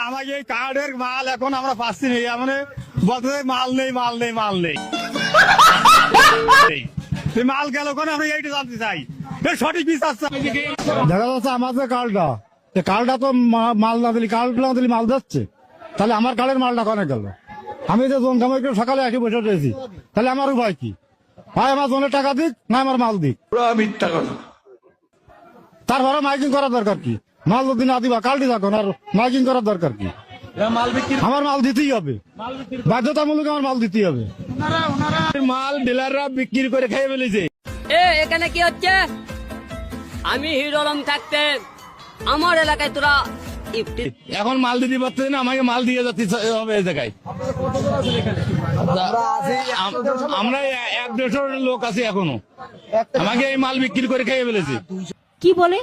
আমাকে এই কার্ডের মাল এখন আমরা পাচ্ছি না, মানে বলতে মাল নেই মাল নেই মাল নেই। মাল গেল কোন আমরা এইটা জানতে চাই, সঠিক বিচার দেখা যাচ্ছে আমাদের কার্ডটা তো মাল না দিলি, কার্ড না দিলি মাল যাচ্ছে, তাহলে আমার কার্ডের মালটা কনে গেল? আমি যে জোন কামাই করে সকালে এসে বসে রয়েছি, তাহলে আমার উপায় কি? হয় আমার জোনের টাকা দিক, না আমার মাল দিক। তারপরে মাইকিং করার দরকার কি? মাল যদি না দিবা কার্ডই থাকুন, আর মাইকিং করার দরকার কি? আমার মাল দিতেই হবে, বাধ্যতামূলক আমার মাল দিতেই হবে। মাল ডিলাররা বিক্রি করে খেয়ে ফেলেছে। এখানে কি হচ্ছে? আমি হিরো আলম থাকতে আমার এলাকায় তোরা এখন মাল দিতে পারছে না, আমাকে মাল দিয়ে যাচ্ছে হবে এই জায়গায়। আমরা 1-1.5 লোক আছি এখনো, আমাকে এই মাল বিক্রি করে খেয়ে ফেলেছে। কি বলে?